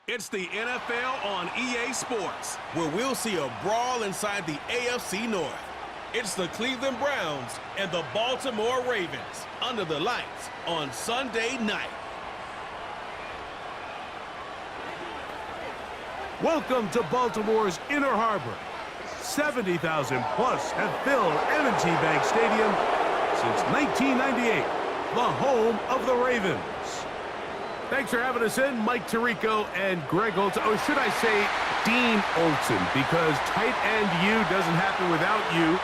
It's the NFL on EA Sports, where we'll see a brawl inside the AFC North. It's the Cleveland Browns and the Baltimore Ravens under the lights on Sunday night. Welcome to Baltimore's Inner Harbor. 70,000 plus have filled M&T Bank Stadium since 1998, the home of the Ravens. Thanks for having us in, Mike Tirico and Greg Olson. Or should I say Dean Olson, because tight end U doesn't happen without you.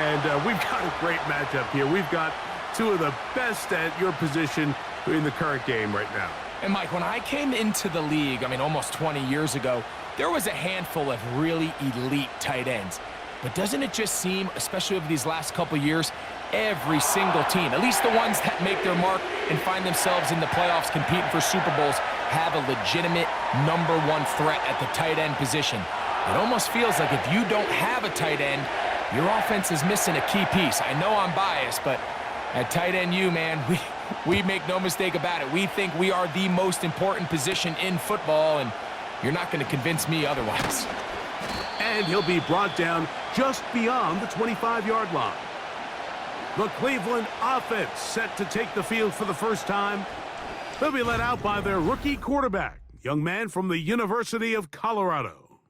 And we've got a great matchup here. We've got two of the best at your position in the current game right now. And Mike, when I came into the league, almost 20 years ago, there was a handful of really elite tight ends. But doesn't it just seem, especially over these last couple years, every single team, at least the ones that make their mark and find themselves in the playoffs competing for Super Bowls, have a legitimate #1 threat at the tight end position. It almost feels like if you don't have a tight end, your offense is missing a key piece. I know I'm biased, but at tight end U, man, we make no mistake about it. We think we are the most important position in football, and you're not going to convince me otherwise. And he'll be brought down just beyond the 25-yard line. The Cleveland offense set to take the field for the first time. They'll be led out by their rookie quarterback, young man from the University of Colorado.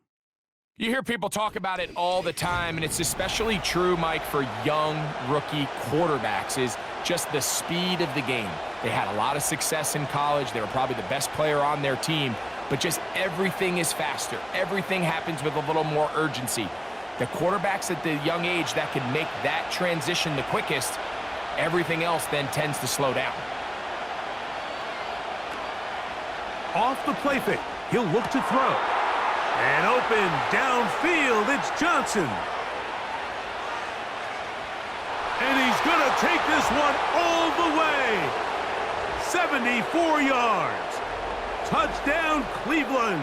You hear people talk about it all the time, and it's especially true, Mike, for young rookie quarterbacks, is just the speed of the game. They had a lot of success in college. They were probably the best player on their team, but just everything is faster. Everything happens with a little more urgency. The quarterbacks at the young age that can make that transition the quickest, everything else then tends to slow down. Off the play fake, he'll look to throw. And open downfield, it's Johnson. And he's going to take this one all the way. 74 yards. Touchdown, Cleveland.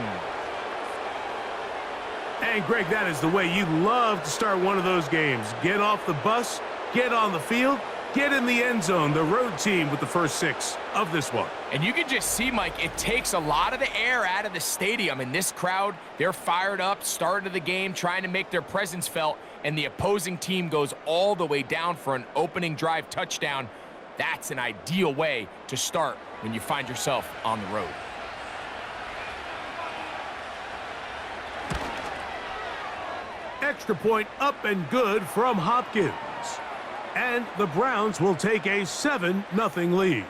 And, Greg, that is the way you love to start one of those games. Get off the bus, get on the field, get in the end zone. The road team with the first 6 of this one. And you can just see, Mike, it takes a lot of the air out of the stadium. And this crowd, they're fired up, start of the game, trying to make their presence felt. And the opposing team goes all the way down for an opening drive touchdown. That's an ideal way to start when you find yourself on the road. Extra point up and good from Hopkins. And the Browns will take a 7-0 lead.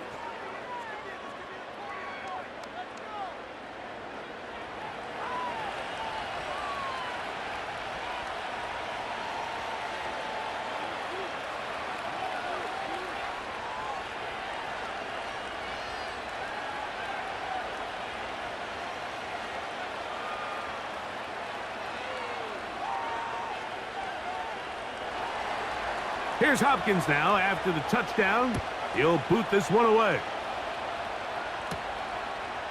Here's Hopkins now after the touchdown. He'll boot this one away.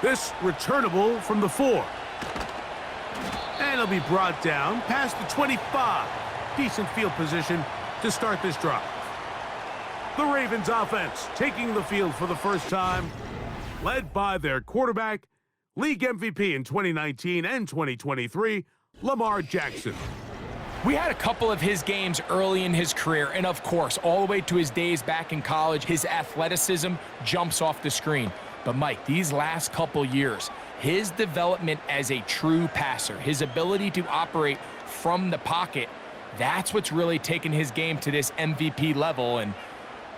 This returnable from the 4. And he'll be brought down past the 25. Decent field position to start this drive. The Ravens offense taking the field for the first time, led by their quarterback, league MVP in 2019 and 2023, Lamar Jackson. We had a couple of his games early in his career, and of course, all the way to his days back in college, his athleticism jumps off the screen. But Mike, these last couple years, his development as a true passer, his ability to operate from the pocket, that's what's really taken his game to this MVP level. And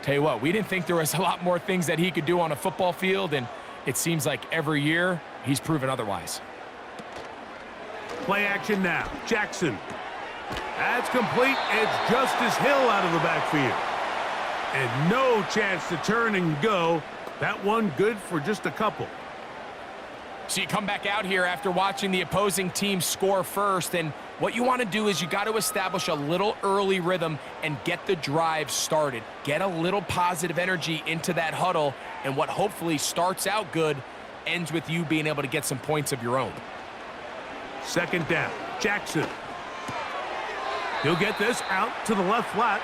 tell you what, we didn't think there was a lot more things that he could do on a football field, and it seems like every year he's proven otherwise. Play action now. Jackson. That's complete. It's Justice Hill out of the backfield. And no chance to turn and go. That one good for just a couple. So you come back out here after watching the opposing team score first, and what you want to do is you got to establish a little early rhythm and get the drive started. Get a little positive energy into that huddle, and what hopefully starts out good ends with you being able to get some points of your own. Second down. Jackson. He'll get this out to the left flat.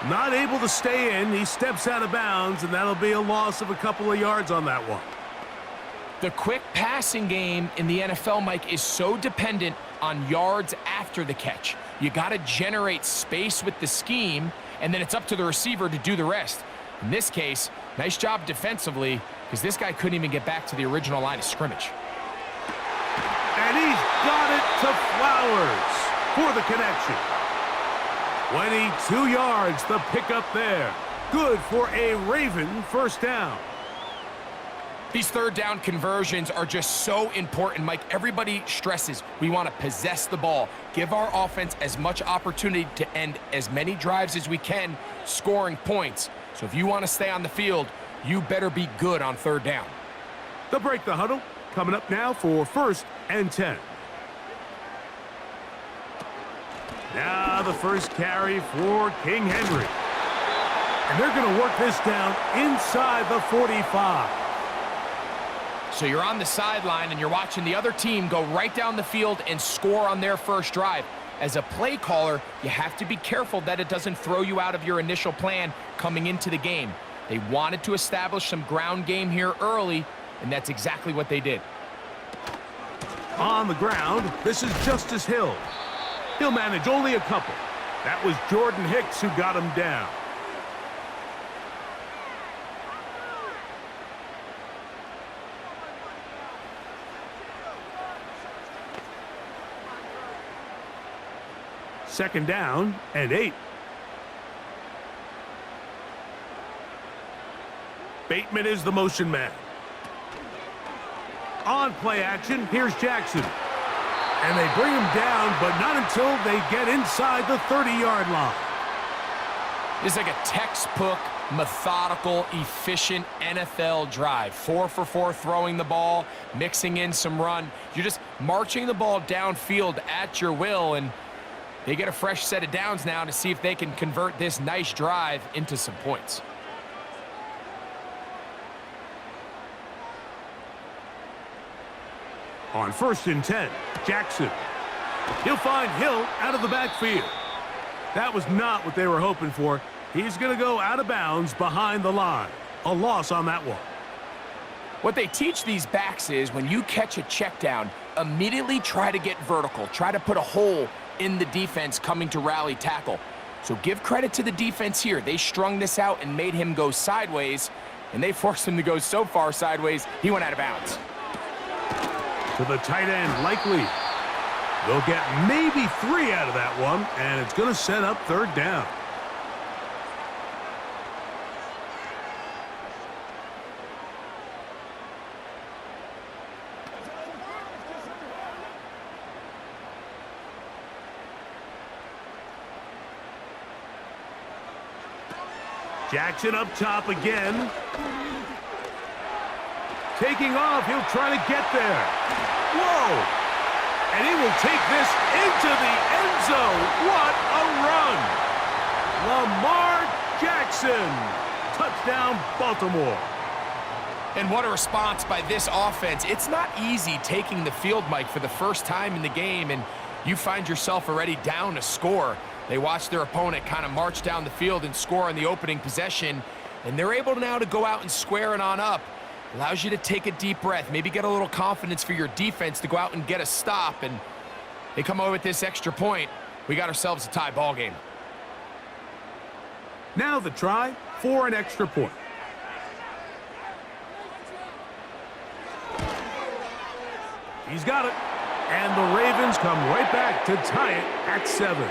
Not able to stay in. He steps out of bounds, and that'll be a loss of a couple of yards on that one. The quick passing game in the NFL, Mike, is so dependent on yards after the catch. You got to generate space with the scheme, and then it's up to the receiver to do the rest. In this case, nice job defensively, because this guy couldn't even get back to the original line of scrimmage. And he's got it to Flowers for the connection. 22 yards, the pickup there. Good for a Raven first down. These third down conversions are just so important, Mike. Everybody stresses we want to possess the ball, give our offense as much opportunity to end as many drives as we can, scoring points. So if you want to stay on the field, you better be good on third down. They'll break the huddle. Coming up now for 1st and 10. Now the first carry for King Henry. And they're going to work this down inside the 45. So you're on the sideline and you're watching the other team go right down the field and score on their first drive. As a play caller, you have to be careful that it doesn't throw you out of your initial plan coming into the game. They wanted to establish some ground game here early, and that's exactly what they did. On the ground, this is Justice Hill. He'll manage only a couple. That was Jordan Hicks who got him down. Second down and 8. Bateman is the motion man. On play action, here's Jackson. And they bring him down, but not until they get inside the 30-yard line. This is like a textbook, methodical, efficient NFL drive. 4 for 4 throwing the ball, mixing in some run. You're just marching the ball downfield at your will, and they get a fresh set of downs now to see if they can convert this nice drive into some points. On 1st and 10, Jackson. He'll find Hill out of the backfield. That was not what they were hoping for. He's going to go out of bounds behind the line. A loss on that one. What they teach these backs is when you catch a check down, immediately try to get vertical. Try to put a hole in the defense coming to rally tackle. So give credit to the defense here. They strung this out and made him go sideways, and they forced him to go so far sideways, he went out of bounds. To the tight end, likely. They'll get maybe 3 out of that one, and it's going to set up third down. Jackson up top again. Taking off, he'll try to get there. Whoa! And he will take this into the end zone. What a run! Lamar Jackson. Touchdown, Baltimore. And what a response by this offense. It's not easy taking the field, Mike, for the first time in the game, and you find yourself already down a score. They watch their opponent kind of march down the field and score on the opening possession, and they're able now to go out and square it on up. Allows you to take a deep breath, maybe get a little confidence for your defense to go out and get a stop, and they come away with this extra point. We got ourselves a tie ball game. Now the try for an extra point. He's got it. And the Ravens come right back to tie it at 7.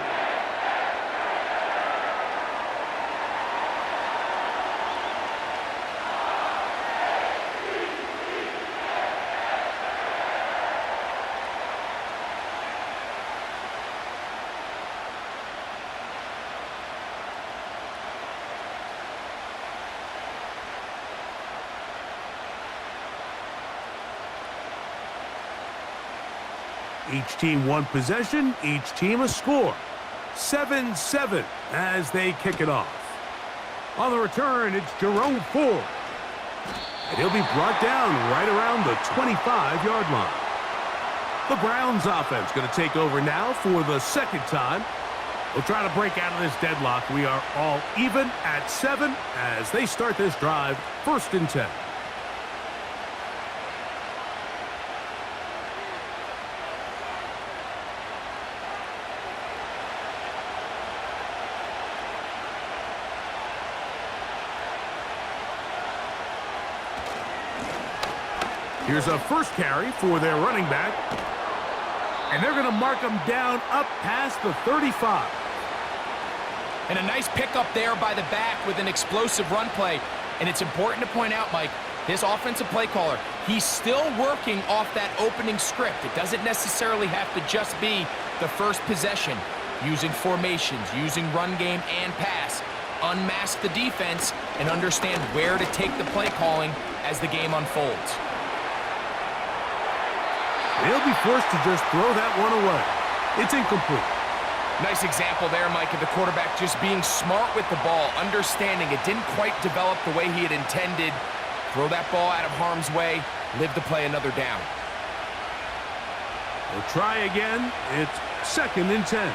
Each team one possession, each team a score. 7-7 as they kick it off. On the return, it's Jerome Ford. And he'll be brought down right around the 25-yard line. The Browns offense going to take over now for the second time. We'll try to break out of this deadlock. We are all even at 7 as they start this drive, 1st and 10. Here's a first carry for their running back. And they're going to mark him down up past the 35. And a nice pickup there by the back with an explosive run play. And it's important to point out, Mike, this offensive play caller, he's still working off that opening script. It doesn't necessarily have to just be the first possession. Using formations, using run game and pass. Unmask the defense and understand where to take the play calling as the game unfolds. They'll be forced to just throw that one away. It's incomplete. Nice example there, Mike, of the quarterback just being smart with the ball, understanding it didn't quite develop the way he had intended. Throw that ball out of harm's way, live to play another down. They'll try again. It's 2nd and 10.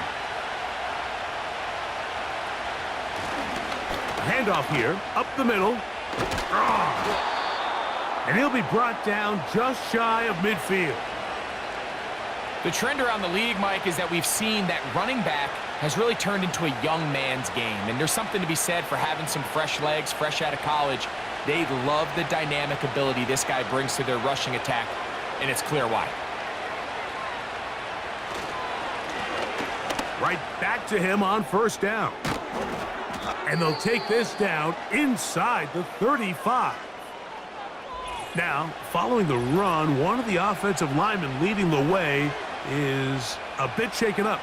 Handoff here, up the middle. And he'll be brought down just shy of midfield. The trend around the league, Mike, is that we've seen that running back has really turned into a young man's game. And there's something to be said for having some fresh legs, fresh out of college. They love the dynamic ability this guy brings to their rushing attack, and it's clear why. Right back to him on 1st down. And they'll take this down inside the 35. Now, following the run, one of the offensive linemen leading the way is a bit shaken up.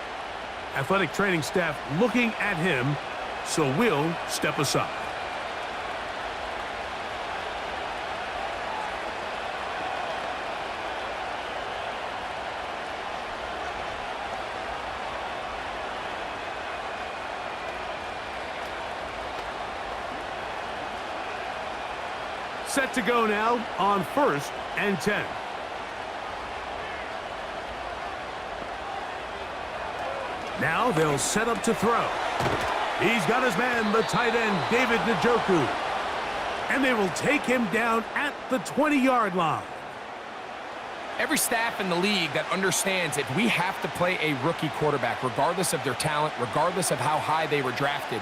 Athletic training staff looking at him, so we'll step aside. Set to go now on 1st and 10. Now they'll set up to throw. He's got his man, the tight end, David Njoku. And they will take him down at the 20-yard line. Every staff in the league that understands that we have to play a rookie quarterback, regardless of their talent, regardless of how high they were drafted.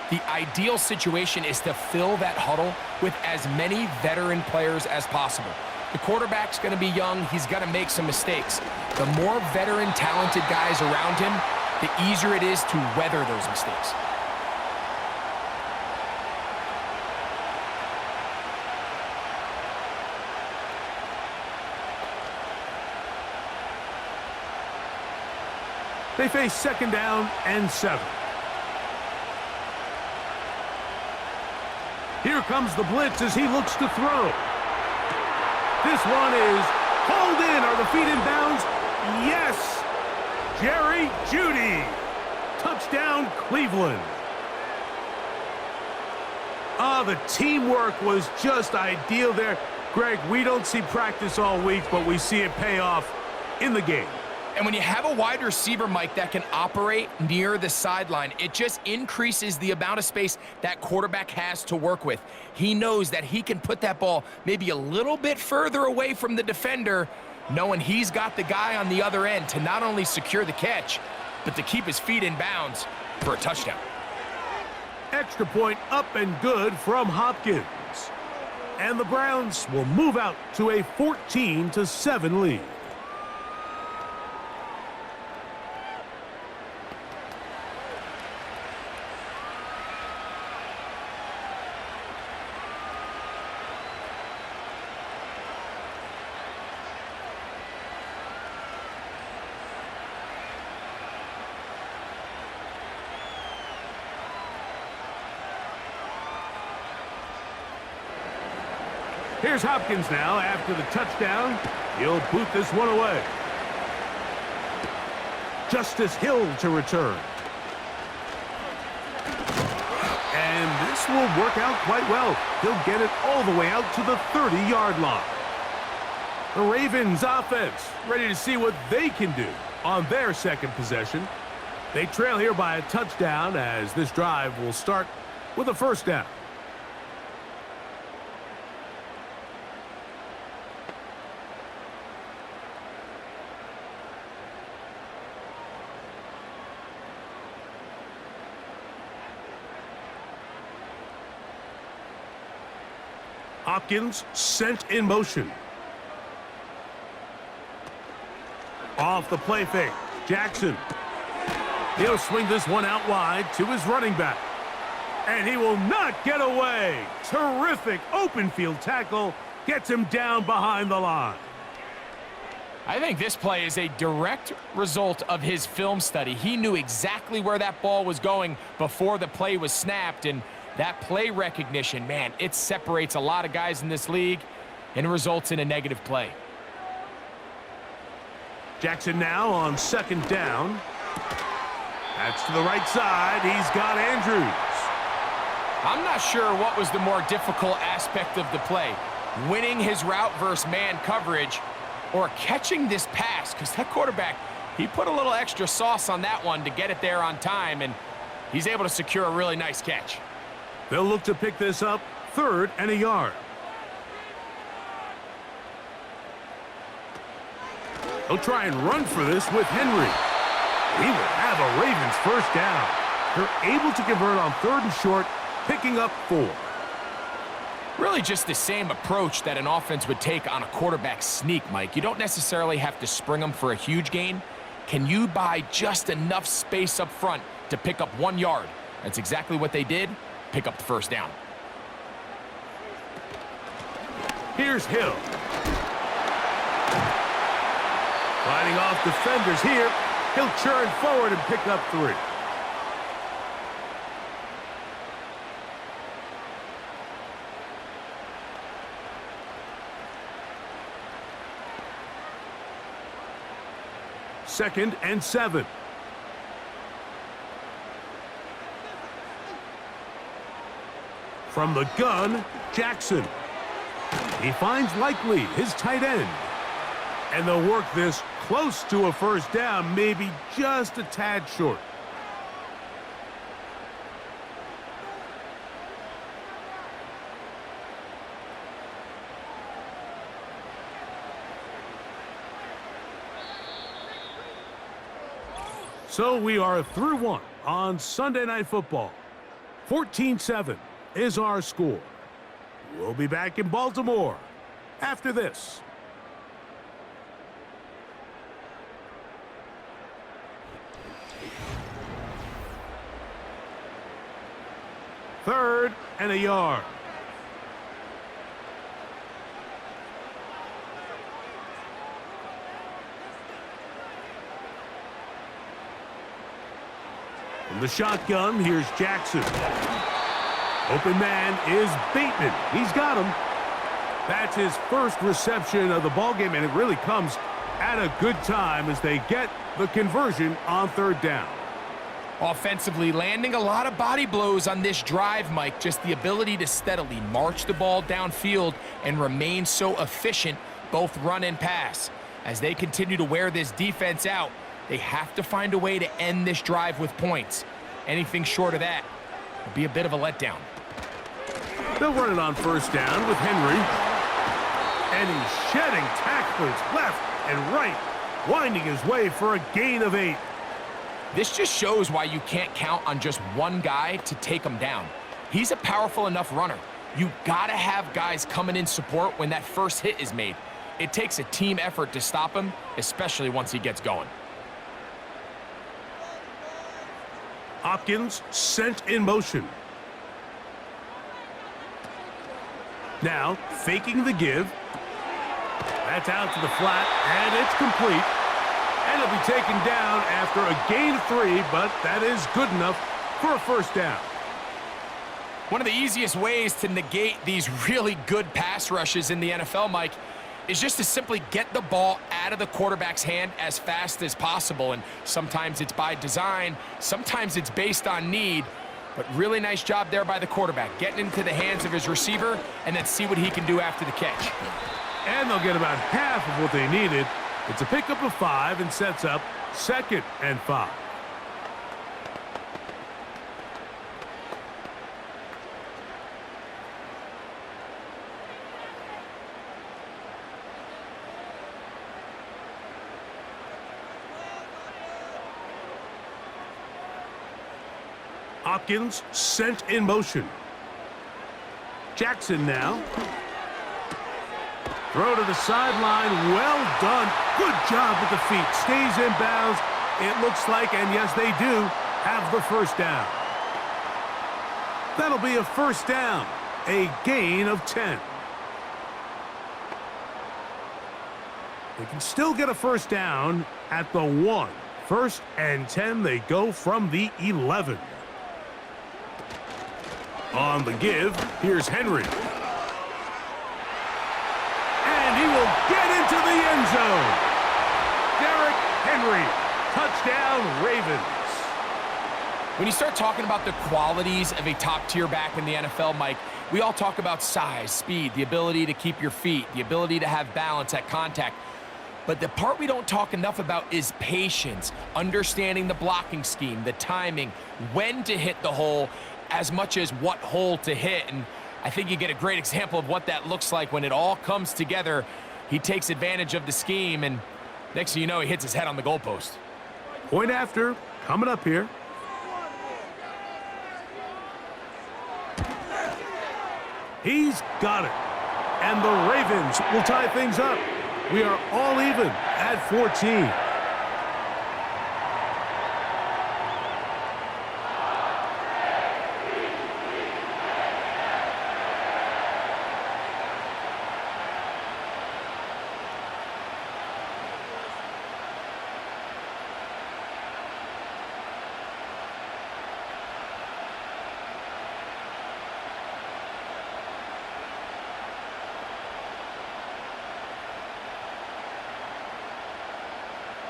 The ideal situation is to fill that huddle with as many veteran players as possible. The quarterback's going to be young. He's going to make some mistakes. The more veteran, talented guys around him, the easier it is to weather those mistakes. They face 2nd down and 7. Here comes the blitz as he looks to throw. This one is hauled in. Are the feet in bounds? Yes! Jerry Jeudy. Touchdown, Cleveland. The teamwork was just ideal there. Greg, we don't see practice all week, but we see it pay off in the game. And when you have a wide receiver, Mike, that can operate near the sideline, it just increases the amount of space that quarterback has to work with. He knows that he can put that ball maybe a little bit further away from the defender, knowing he's got the guy on the other end to not only secure the catch, but to keep his feet in bounds for a touchdown. Extra point up and good from Hopkins. And the Browns will move out to a 14-7 lead. Here's Hopkins now after the touchdown. He'll boot this one away. Justice Hill to return. And this will work out quite well. He'll get it all the way out to the 30-yard line. The Ravens offense ready to see what they can do on their 2nd possession. They trail here by a touchdown as this drive will start with a 1st down. Hopkins sent in motion. Off the play fake, Jackson. He'll swing this one out wide to his running back. And he will not get away. Terrific open field tackle. Gets him down behind the line. I think this play is a direct result of his film study. He knew exactly where that ball was going before the play was snapped, and that play recognition, man, it separates a lot of guys in this league and results in a negative play. Jackson now on second down. That's to the right side. He's got Andrews. I'm not sure what was the more difficult aspect of the play, winning his route versus man coverage or catching this pass, because that quarterback, he put a little extra sauce on that one to get it there on time, and he's able to secure a really nice catch. They'll look to pick this up, 3rd and a yard. He'll try and run for this with Henry. He will have a Ravens first down. They're able to convert on 3rd and short, picking up 4. Really just the same approach that an offense would take on a quarterback sneak, Mike. You don't necessarily have to spring them for a huge gain. Can you buy just enough space up front to pick up 1 yard? That's exactly what they did. Pick up the first down. Here's Hill. Fighting off defenders here. He'll churn forward and pick up 3. Second and 7. From the gun, Jackson. He finds Likely, his tight end. And they'll work this close to a first down, maybe just a tad short. So we are through 1 on Sunday Night Football. 14-7 is our score. We'll be back in Baltimore after this. Third and a yard. From the shotgun, here's Jackson. Open man is Bateman. He's got him. That's his first reception of the ballgame, and it really comes at a good time as they get the conversion on 3rd down. Offensively, landing a lot of body blows on this drive, Mike. Just the ability to steadily march the ball downfield and remain so efficient, both run and pass. As they continue to wear this defense out, they have to find a way to end this drive with points. Anything short of that will be a bit of a letdown. They'll run it on first down with Henry. And he's shedding tacklers left and right, winding his way for a gain of 8. This just shows why you can't count on just one guy to take him down. He's a powerful enough runner. You gotta have guys coming in support when that first hit is made. It takes a team effort to stop him, especially once he gets going. Hopkins sent in motion. Now, faking the give. That's out to the flat, and it's complete. And it'll be taken down after a gain of 3, but that is good enough for a first down. One of the easiest ways to negate these really good pass rushes in the NFL, Mike, is just to simply get the ball out of the quarterback's hand as fast as possible. And sometimes it's by design, sometimes it's based on need. But really nice job there by the quarterback, getting into the hands of his receiver and then see what he can do after the catch. And they'll get about half of what they needed. It's a pickup of 5 and sets up 2nd and 5. Hopkins sent in motion. Jackson now. Throw to the sideline. Well done. Good job with the feet. Stays in bounds. It looks like, and yes, they do, have the first down. That'll be a first down. A gain of 10. They can still get a first down at the 1. First and 10, they go from the 11. On the give, here's Henry. And he will get into the end zone. Derrick Henry, touchdown Ravens. When you start talking about the qualities of a top-tier back in the NFL, Mike, we all talk about size, speed, the ability to keep your feet, the ability to have balance at contact. But the part we don't talk enough about is patience, understanding the blocking scheme, the timing, when to hit the hole, as much as what hole to hit. And I think you get a great example of what that looks like when it all comes together. He takes advantage of the scheme, and next thing you know, he hits his head on the goalpost. Point after, coming up here. He's got it. And the Ravens will tie things up. We are all even at 14.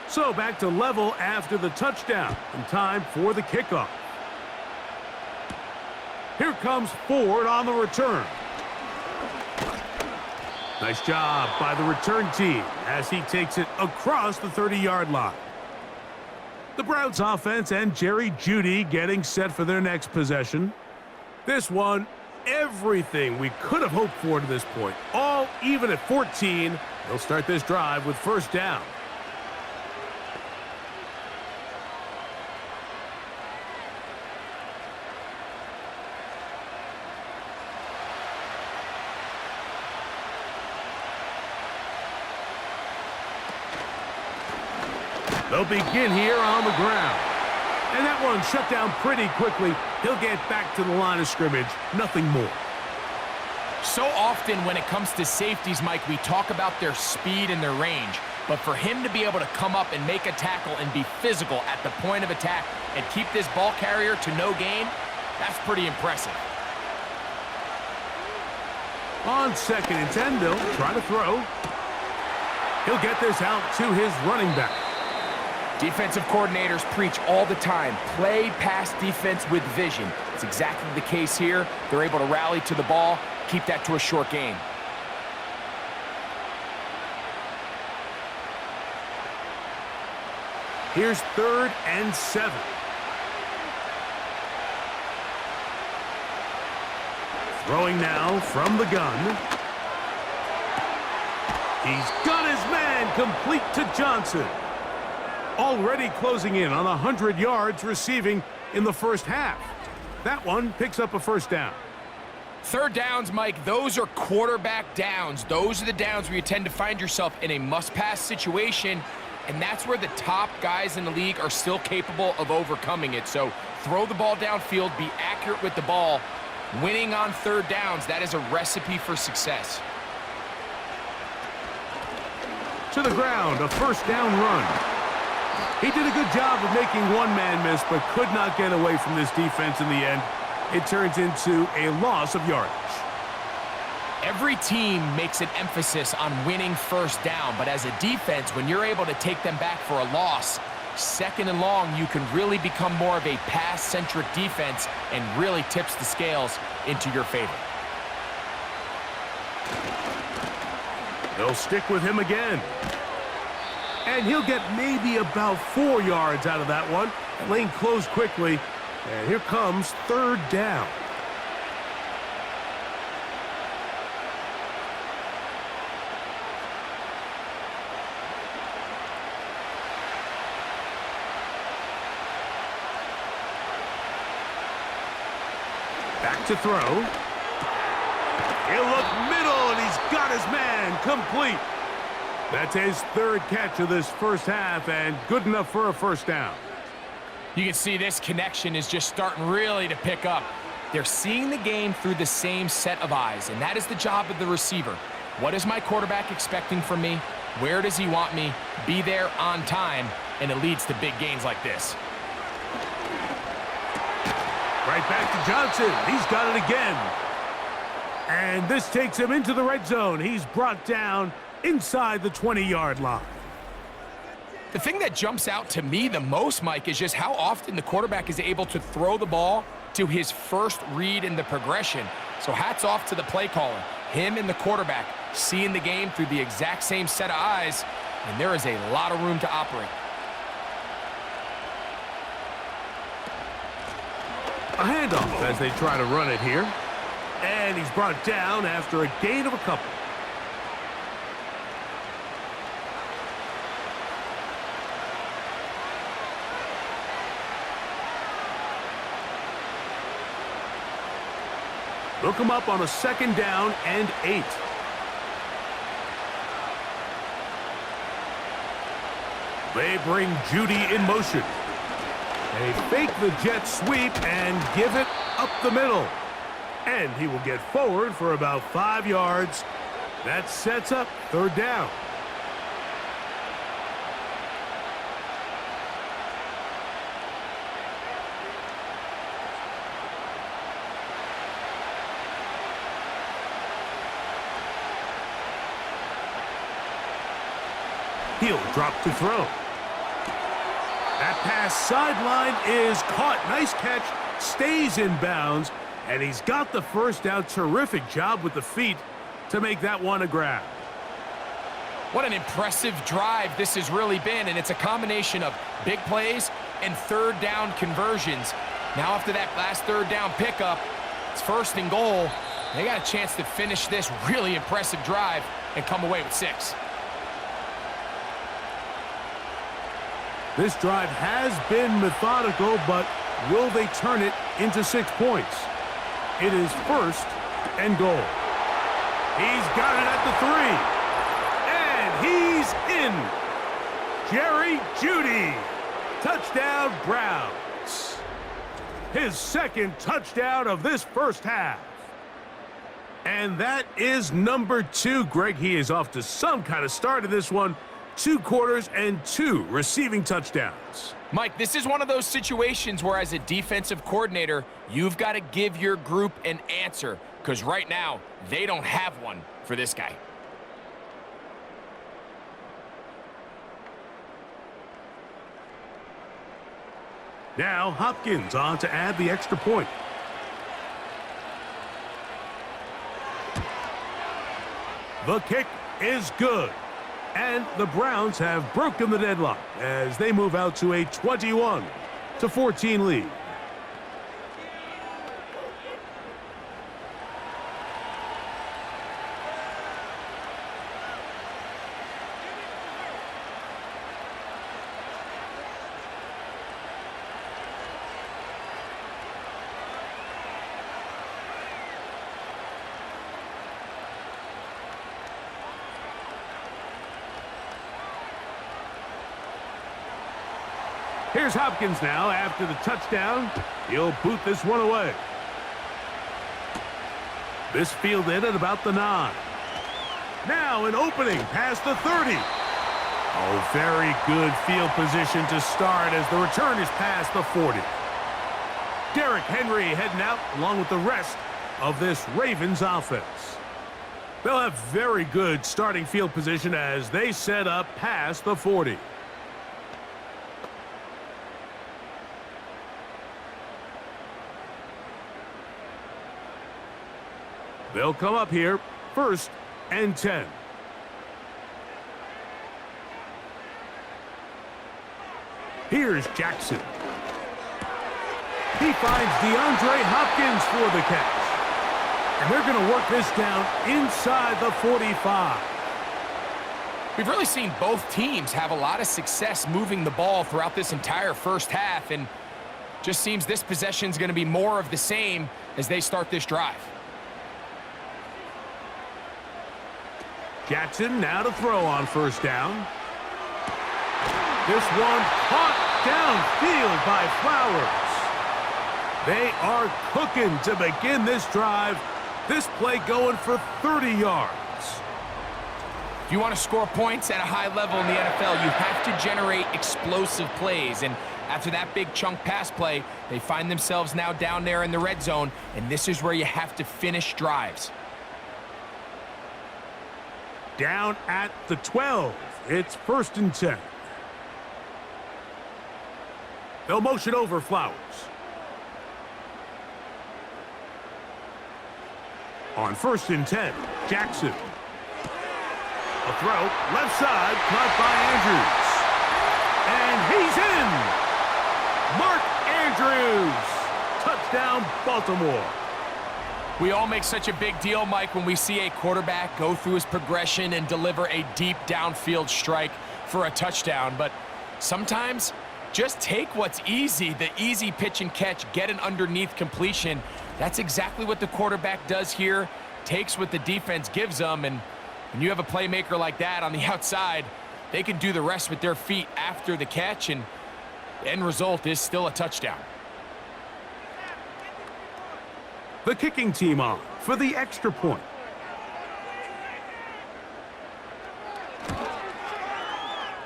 So back to level after the touchdown, and time for the kickoff. Here comes Ford on the return. Nice job by the return team as he takes it across the 30-yard line. The Browns offense and Jerry Jeudy getting set for their next possession. This one, everything we could have hoped for to this point. All even at 14. They'll start this drive with first down. They'll begin here on the ground. And that one shut down pretty quickly. He'll get back to the line of scrimmage. Nothing more. So often when it comes to safeties, Mike, we talk about their speed and their range. But for him to be able to come up and make a tackle and be physical at the point of attack and keep this ball carrier to no gain, that's pretty impressive. On 2nd and 10, they'll try to throw. He'll get this out to his running back. Defensive coordinators preach all the time, play pass defense with vision. It's exactly the case here. They're able to rally to the ball, keep that to a short gain. Here's 3rd and 7. Throwing now from the gun. He's got his man complete to Johnson. Already closing in on 100 yards receiving in the first half. That one picks up a first down. Third downs, Mike, those are quarterback downs. Those are the downs where you tend to find yourself in a must-pass situation, and that's where the top guys in the league are still capable of overcoming it. So throw the ball downfield, be accurate with the ball. Winning on third downs, that is a recipe for success. To the ground, a first down run. He did a good job of making one man miss, but could not get away from this defense in the end. It turns into a loss of yardage. Every team makes an emphasis on winning first down, but as a defense, when you're able to take them back for a loss, 2nd and long, you can really become more of a pass-centric defense and really tips the scales into your favor. They'll stick with him again. And he'll get maybe about 4 yards out of that one. The lane closed quickly. And here comes 3rd down. Back to throw. He'll look middle, and he's got his man complete. That's his third catch of this first half and good enough for a first down. You can see this connection is just starting really to pick up. They're seeing the game through the same set of eyes, and that is the job of the receiver. What is my quarterback expecting from me? Where does he want me? Be there on time, and it leads to big gains like this. Right back to Johnson. He's got it again. And this takes him into the red zone. He's brought down inside the 20-yard line. The thing that jumps out to me the most, Mike, is just how often the quarterback is able to throw the ball to his first read in the progression. So hats off to the play caller. Him and the quarterback seeing the game through the exact same set of eyes, and there is a lot of room to operate. A handoff as they try to run it here. And he's brought down after a gain of a couple. Look him up on a second down and 8. They bring Judy in motion. They fake the jet sweep and give it up the middle. And he will get forward for about 5 yards. That sets up third down. He'll drop to throw. That pass sideline is caught. Nice catch. Stays in bounds. And he's got the first down. Terrific job with the feet to make that one a grab. What an impressive drive this has really been, and it's a combination of big plays and third down conversions. Now after that last third down pickup, it's first and goal. They got a chance to finish this really impressive drive and come away with 6. This drive has been methodical, but will they turn it into 6 points? It is first and goal. He's got it at the 3. And he's in. Jerry Jeudy. Touchdown, Browns. His second touchdown of this first half. And that is number 2. Greg, he is off to some kind of start in this one. 2 quarters and 2 receiving touchdowns. Mike, this is one of those situations where as a defensive coordinator, you've got to give your group an answer, because right now, they don't have one for this guy. Now Hopkins on to add the extra point. The kick is good. And the Browns have broken the deadlock as they move out to a 21-14 lead. Here's Hopkins now after the touchdown. He'll boot this one away. This fielded at about the 9. Now an opening past the 30. Oh, very good field position to start as the return is past the 40. Derrick Henry heading out along with the rest of this Ravens offense. They'll have very good starting field position as they set up past the 40. They'll come up here, 1st and 10. Here's Jackson. He finds DeAndre Hopkins for the catch. And they're going to work this down inside the 45. We've really seen both teams have a lot of success moving the ball throughout this entire first half, and just seems this possession is going to be more of the same as they start this drive. Jackson now to throw on first down. This one caught downfield by Flowers. They are cooking to begin this drive. This play going for 30 yards. If you want to score points at a high level in the NFL, you have to generate explosive plays. And after that big chunk pass play, they find themselves now down there in the red zone, and this is where you have to finish drives. Down at the 12. It's 1st and 10. They'll motion over Flowers. On 1st and 10, Jackson. A throw, left side, caught by Andrews. And he's in! Mark Andrews! Touchdown, Baltimore. We all make such a big deal, Mike, when we see a quarterback go through his progression and deliver a deep downfield strike for a touchdown. But sometimes, just take what's easy, the easy pitch and catch, get an underneath completion. That's exactly what the quarterback does here, takes what the defense gives them, and when you have a playmaker like that on the outside, they can do the rest with their feet after the catch, and the end result is still a touchdown. The kicking team on for the extra point.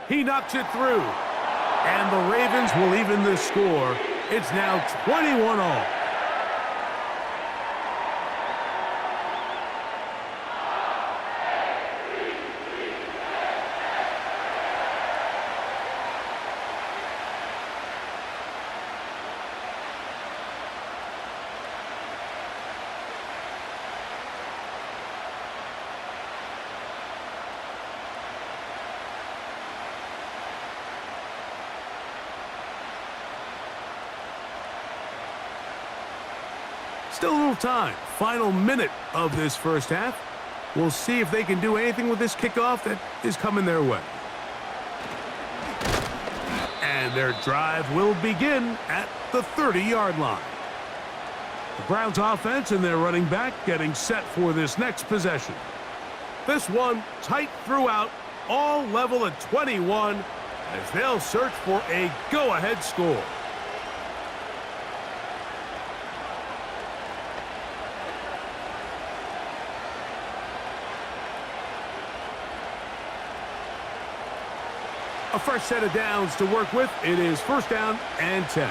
He knocks it through, and the Ravens will even the score. It's now 21-all. Still a little time. Final minute of this first half. We'll see if they can do anything with this kickoff that is coming their way. And their drive will begin at the 30-yard line. The Browns offense and their running back getting set for this next possession. This one tight throughout, all level at 21 as they'll search for a go-ahead score. A fresh set of downs to work with. It is 1st down and 10.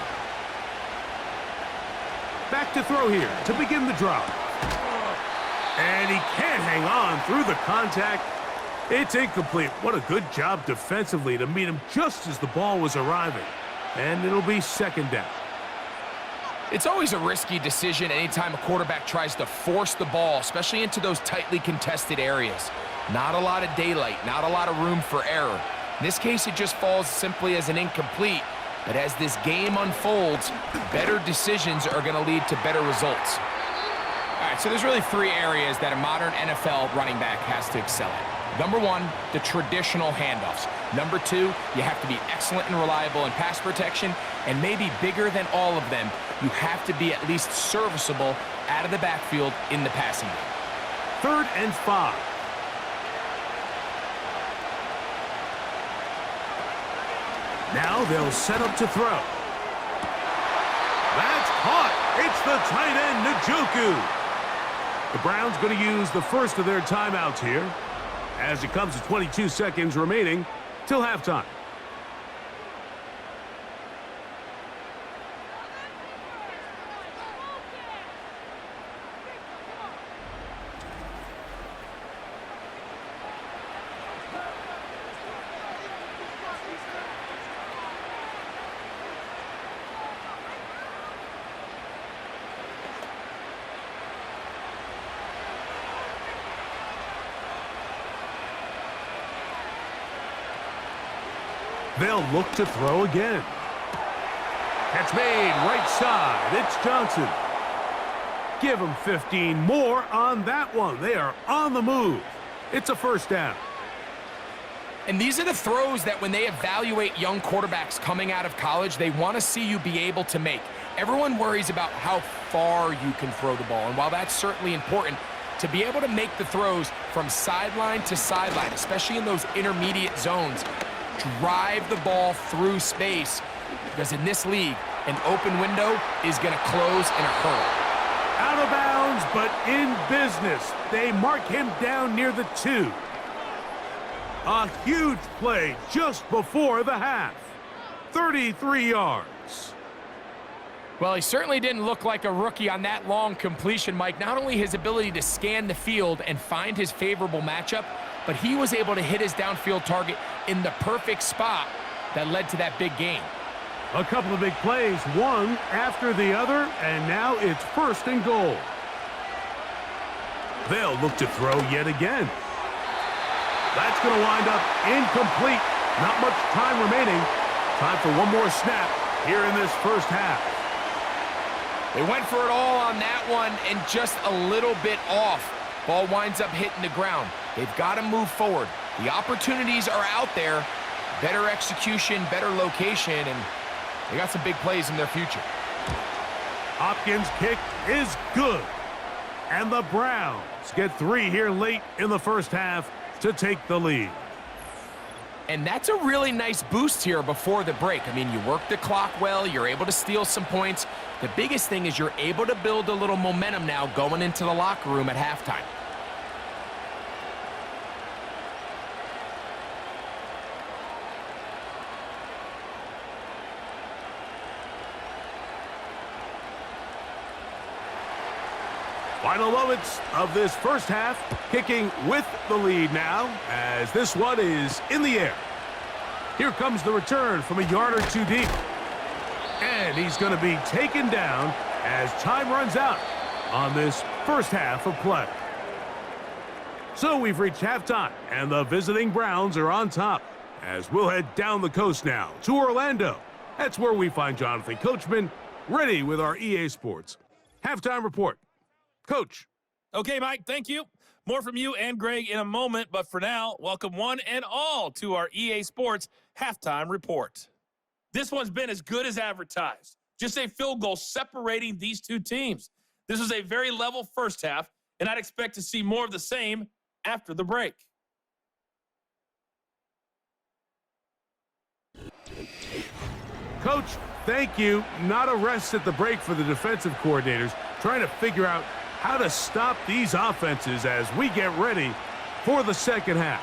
Back to throw here to begin the drive. And he can't hang on through the contact. It's incomplete. What a good job defensively to meet him just as the ball was arriving. And it'll be 2nd down. It's always a risky decision anytime a quarterback tries to force the ball, especially into those tightly contested areas. Not a lot of daylight, not a lot of room for error. In this case, it just falls simply as an incomplete. But as this game unfolds, better decisions are going to lead to better results. All right, so there's really 3 areas that a modern NFL running back has to excel at. Number 1, the traditional handoffs. Number 2, you have to be excellent and reliable in pass protection. And maybe bigger than all of them, you have to be at least serviceable out of the backfield in the passing game. 3rd and 5. Now they'll set up to throw. That's caught. It's the tight end, Njoku. The Browns going to use the first of their timeouts here as it comes to 22 seconds remaining till halftime. They'll look to throw again. Catch made right side. It's Johnson. Give them 15 more on that one. They are on the move. It's a 1st down. And these are the throws that when they evaluate young quarterbacks coming out of college, they want to see you be able to make. Everyone worries about how far you can throw the ball. And while that's certainly important, to be able to make the throws from sideline to sideline, especially in those intermediate zones. Drive the ball through space, because in this league, an open window is going to close in a hurry. Out of bounds, but in business. They mark him down near the 2. A huge play just before the half. 33 yards. Well, he certainly didn't look like a rookie on that long completion, Mike. Not only his ability to scan the field and find his favorable matchup, but he was able to hit his downfield target in the perfect spot that led to that big gain. A couple of big plays, one after the other, and now it's 1st and goal. They'll look to throw yet again. That's going to wind up incomplete. Not much time remaining. Time for one more snap here in this first half. They went for it all on that one and just a little bit off. Ball winds up hitting the ground. They've got to move forward. The opportunities are out there. Better execution, better location, and they got some big plays in their future. Hopkins' kick is good. And the Browns get 3 here late in the first half to take the lead. And that's a really nice boost here before the break. I mean, you work the clock well, you're able to steal some points. The biggest thing is you're able to build a little momentum now going into the locker room at halftime. Final moments of this first half, kicking with the lead now, as this one is in the air. Here comes the return from a yard or 2 deep. And he's going to be taken down as time runs out on this first half of play. So we've reached halftime, and the visiting Browns are on top, as we'll head down the coast now to Orlando. That's where we find Jonathan Coachman, ready with our EA Sports halftime report. Coach. Okay, Mike, thank you. More from you and Greg in a moment, but for now, welcome one and all to our EA Sports halftime report. This one's been as good as advertised. Just a field goal separating these two teams. This was a very level first half, and I'd expect to see more of the same after the break. Coach, thank you. Not a rest at the break for the defensive coordinators, trying to figure out how to stop these offenses as we get ready for the second half.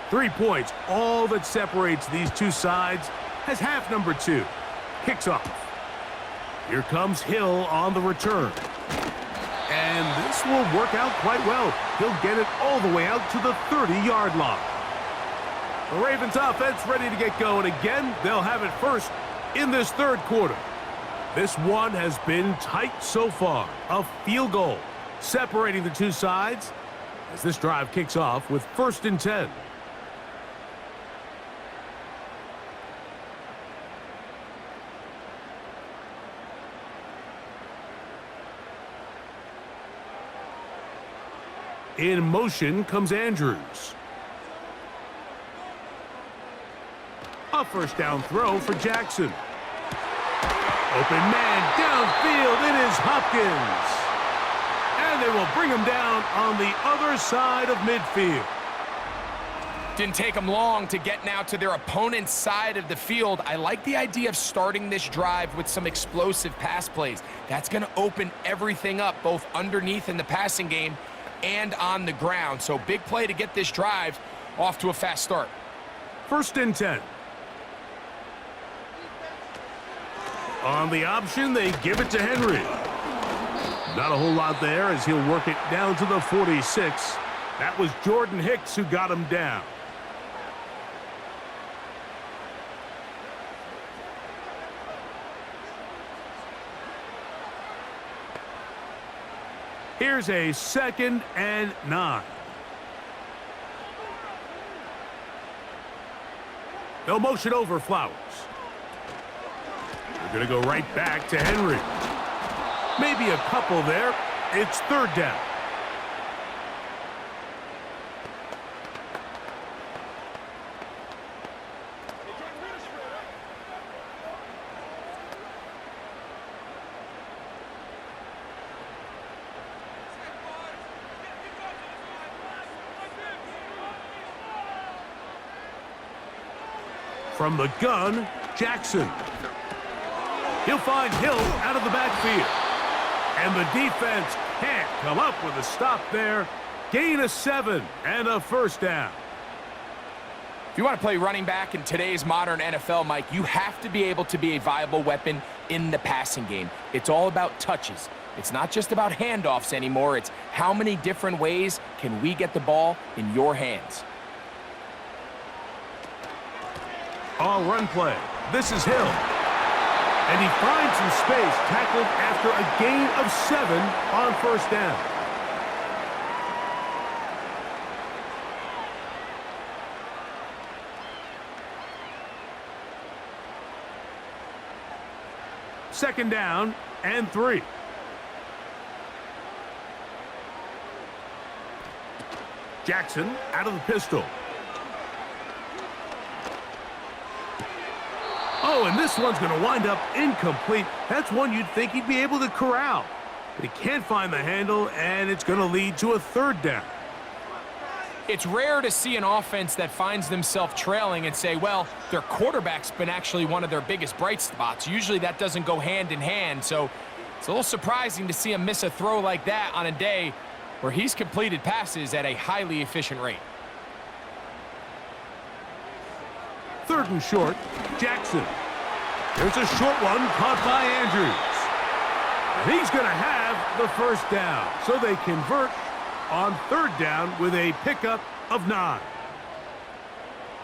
Three points, all that separates these two sides, as half number 2 kicks off. Here comes Hill on the return. And this will work out quite well. He'll get it all the way out to the 30-yard line. The Ravens offense ready to get going again. They'll have it first in this third quarter. This one has been tight so far. A field goal separating the two sides as this drive kicks off with 1st and 10. In motion comes Andrews. A first down throw for Jackson. Open man downfield. It is Hopkins. And they will bring him down on the other side of midfield. Didn't take them long to get now to their opponent's side of the field. I like the idea of starting this drive with some explosive pass plays. That's going to open everything up, both underneath in the passing game and on the ground. So big play to get this drive off to a fast start. 1st and 10. On the option, they give it to Henry. Not a whole lot there as he'll work it down to the 46. That was Jordan Hicks who got him down. Here's a 2nd and 9. They'll motion over Flowers. They're going to go right back to Henry. Maybe a couple there. It's 3rd down. From the gun, Jackson. He'll find Hill out of the backfield. And the defense can't come up with a stop there. Gain of 7 and a first down. If you want to play running back in today's modern NFL, Mike, you have to be able to be a viable weapon in the passing game. It's all about touches. It's not just about handoffs anymore. It's how many different ways can we get the ball in your hands. On run play. This is Hill. And he finds some space, tackled after a gain of 7 on first down. Second down and 3. Jackson out of the pistol. Oh, and this one's going to wind up incomplete. That's one you'd think he'd be able to corral. But he can't find the handle, and it's going to lead to a third down. It's rare to see an offense that finds themselves trailing and say, well, their quarterback's been actually one of their biggest bright spots. Usually that doesn't go hand in hand, so it's a little surprising to see him miss a throw like that on a day where he's completed passes at a highly efficient rate. Third and short, Jackson. There's a short one caught by Andrews. And he's going to have the first down. So they convert on third down with a pickup of 9.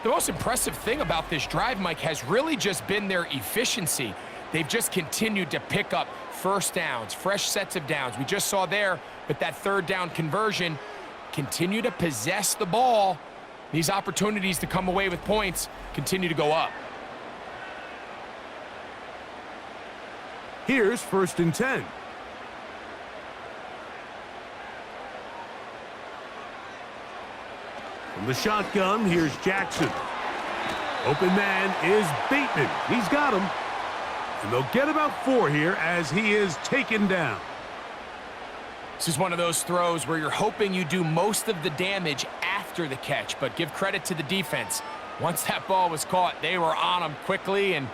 The most impressive thing about this drive, Mike, has really just been their efficiency. They've just continued to pick up first downs, fresh sets of downs. We just saw there with that third down conversion, continue to possess the ball. These opportunities to come away with points continue to go up. Here's first and 10. From the shotgun, here's Jackson. Open man is Bateman. He's got him. And they'll get about 4 here as he is taken down. This is one of those throws where you're hoping you do most of the damage after the catch, but give credit to the defense. Once that ball was caught, they were on him quickly, and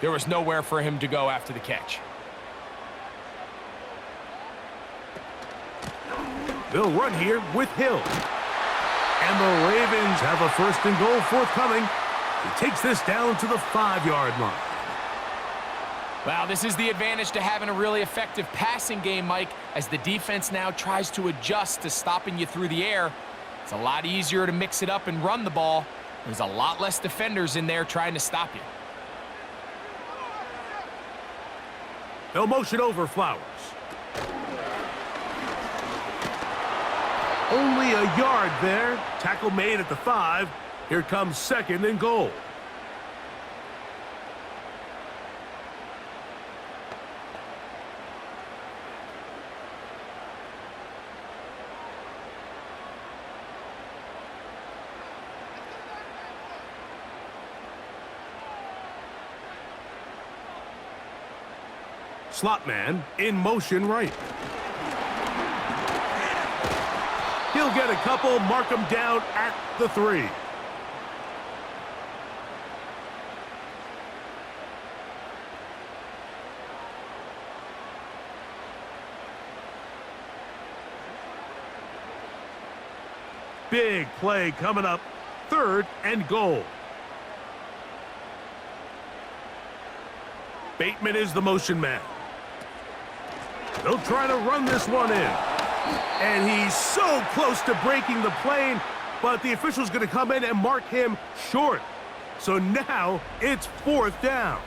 there was nowhere for him to go after the catch. They'll run here with Hill. And the Ravens have a first and goal forthcoming. He takes this down to the 5-yard line. Wow, this is the advantage to having a really effective passing game, Mike, as the defense now tries to adjust to stopping you through the air. It's a lot easier to mix it up and run the ball. There's a lot less defenders in there trying to stop you. They'll motion over Flowers. Only a yard there. Tackle made at the 5. Here comes second and goal. Slot man in motion right. He'll get a couple, mark him down at the 3. Big play coming up, third and goal. Bateman is the motion man. They'll try to run this one in. And he's so close to breaking the plane, but the official's going to come in and mark him short. So now it's fourth down.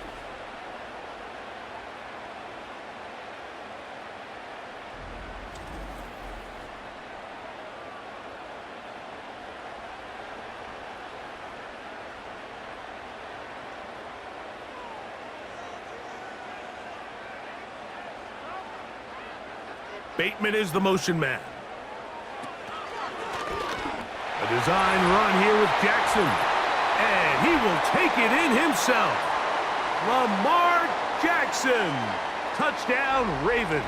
Bateman is the motion man. A design run here with Jackson. And he will take it in himself. Lamar Jackson. Touchdown, Ravens.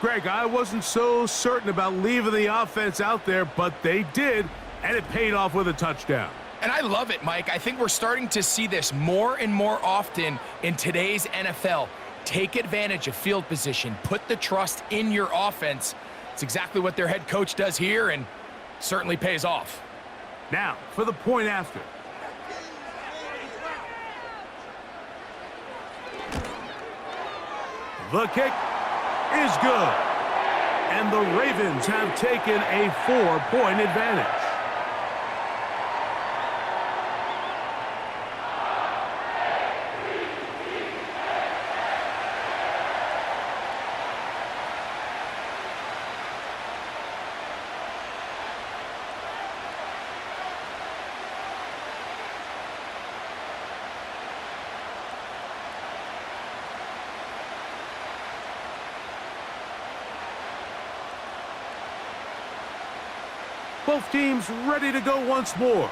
Greg, I wasn't so certain about leaving the offense out there, but they did, and it paid off with a touchdown. And I love it, Mike. I think we're starting to see this more and more often in today's NFL. Take advantage of field position. Put the trust in your offense. It's exactly what their head coach does here and certainly pays off. Now for the point after. The kick is good. And the Ravens have taken a 4-point advantage. Both teams ready to go once more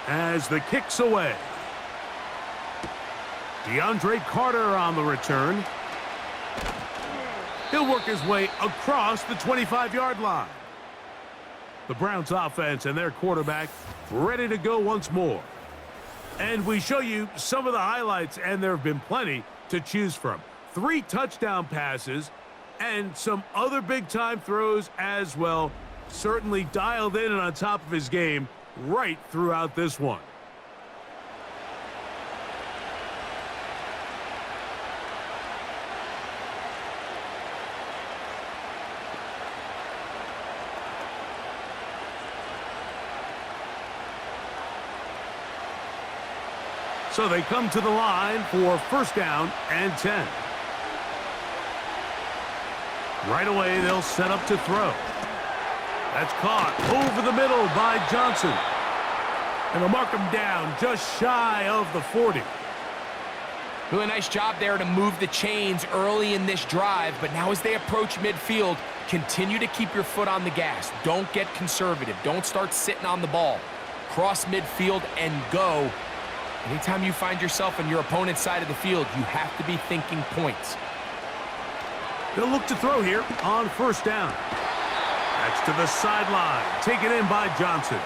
as the kick's away. DeAndre Carter on the return. He'll work his way across the 25-yard line. The Browns offense and their quarterback ready to go once more. And we show you some of the highlights, and there have been plenty to choose from. 3 touchdown passes and some other big-time throws as well. Certainly dialed in and on top of his game right throughout this one. So they come to the line for first down and 10. Right away, they'll set up to throw. That's caught over the middle by Johnson. And they'll mark him down just shy of the 40. Really nice job there to move the chains early in this drive, but now as they approach midfield, continue to keep your foot on the gas. Don't get conservative. Don't start sitting on the ball. Cross midfield and go. Anytime you find yourself on your opponent's side of the field, you have to be thinking points. They'll look to throw here on first down. That's to the sideline, taken in by Johnson.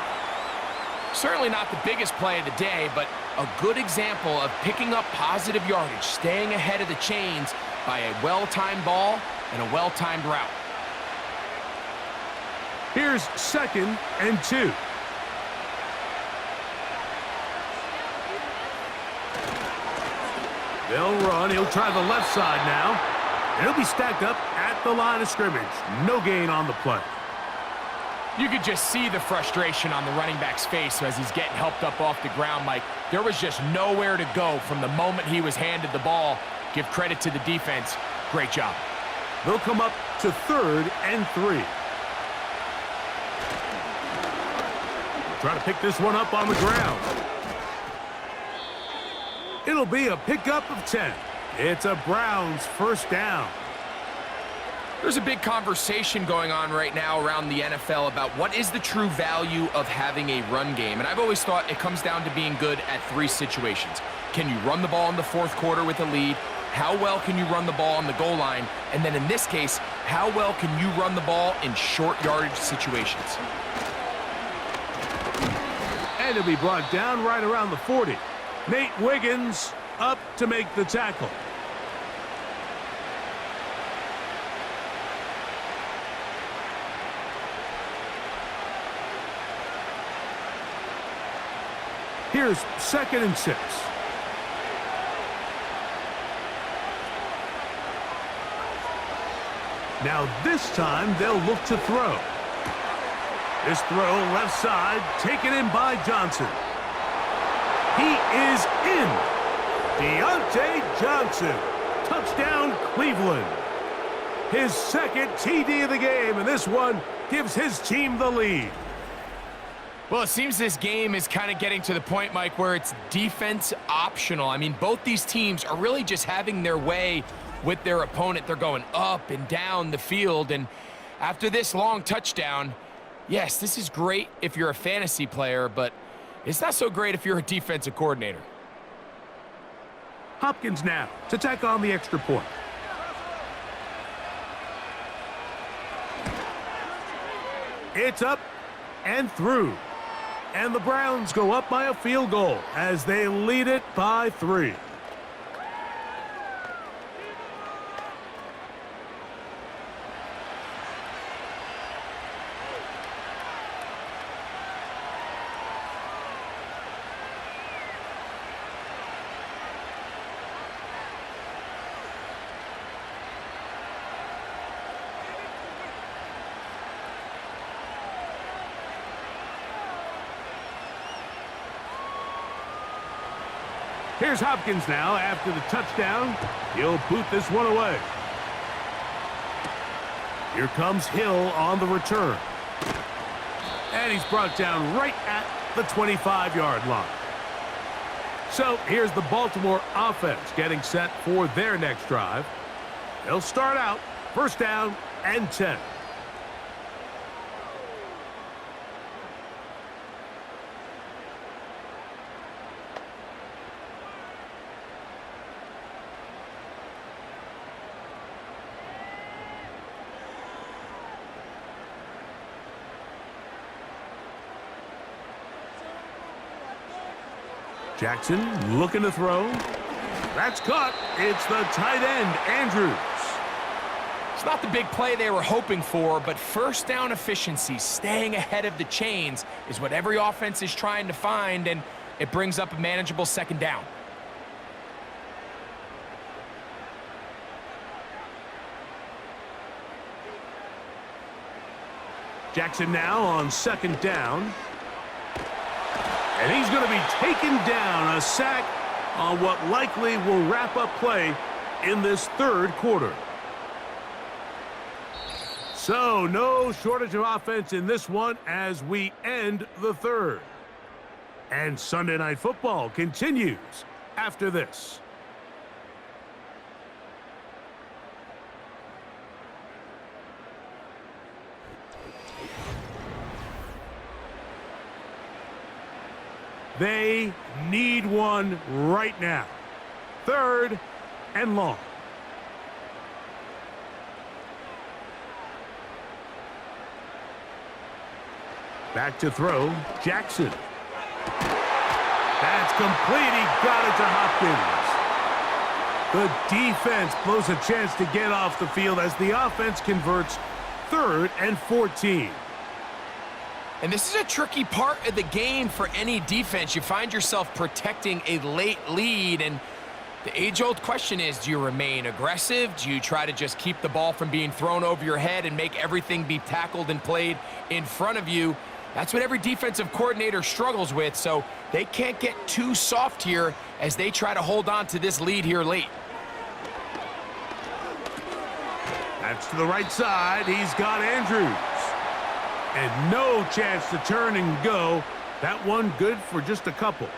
Certainly not the biggest play of the day, but a good example of picking up positive yardage, staying ahead of the chains by a well-timed ball and a well-timed route. Here's 2nd and 2. They'll run. He'll try the left side now. And he'll be stacked up at the line of scrimmage. No gain on the play. You could just see the frustration on the running back's face as he's getting helped up off the ground, Mike. There was just nowhere to go from the moment he was handed the ball. Give credit to the defense. Great job. They'll come up to 3rd and 3. Try to pick this one up on the ground. It'll be a pickup of 10. It's a Browns first down. There's a big conversation going on right now around the NFL about what is the true value of having a run game. And I've always thought it comes down to being good at 3 situations. Can you run the ball in the 4th quarter with a lead? How well can you run the ball on the goal line? And then in this case, how well can you run the ball in short yardage situations? And it'll be brought down right around the 40. Nate Wiggins up to make the tackle. Here's 2nd and 6. Now this time they'll look to throw. This throw left side taken in by Johnson. He is in. Deontay Johnson. Touchdown Cleveland. His 2nd TD of the game, and this one gives his team the lead. Well, it seems this game is kind of getting to the point, Mike, where it's defense optional. I mean, both these teams are really just having their way with their opponent. They're going up and down the field, and after this long touchdown, yes, this is great if you're a fantasy player, but it's not so great if you're a defensive coordinator. Hopkins now to tack on the extra point. It's up and through. And the Browns go up by a field goal as they lead it by 3. Here's Hopkins now after the touchdown. He'll boot this one away. Here comes Hill on the return. And he's brought down right at the 25-yard line. So here's the Baltimore offense getting set for their next drive. They'll start out first down and 10. Jackson looking to throw. That's caught. It's the tight end, Andrews. It's not the big play they were hoping for, but first down efficiency, staying ahead of the chains, is what every offense is trying to find, and it brings up a manageable second down. Jackson now on second down. And he's going to be taken down, a sack on what likely will wrap up play in this third quarter. So no shortage of offense in this one as we end the third. And Sunday Night Football continues after this. They need one right now. Third and long. Back to throw, Jackson. That's complete. He got it to Hopkins. The defense blows a chance to get off the field as the offense converts 3rd and 14. And this is a tricky part of the game for any defense. You find yourself protecting a late lead, and the age-old question is, do you remain aggressive? Do you try to just keep the ball from being thrown over your head and make everything be tackled and played in front of you? That's what every defensive coordinator struggles with, so they can't get too soft here as they try to hold on to this lead here late. That's to the right side. He's got Andrews. And no chance to turn and go. That one good for just a couple.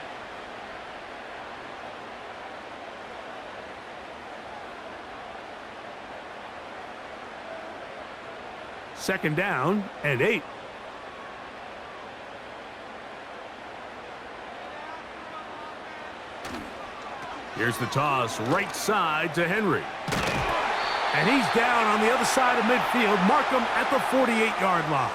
Second down and 8. Here's the toss, right side to Henry. And he's down on the other side of midfield. Mark him at the 48-yard line.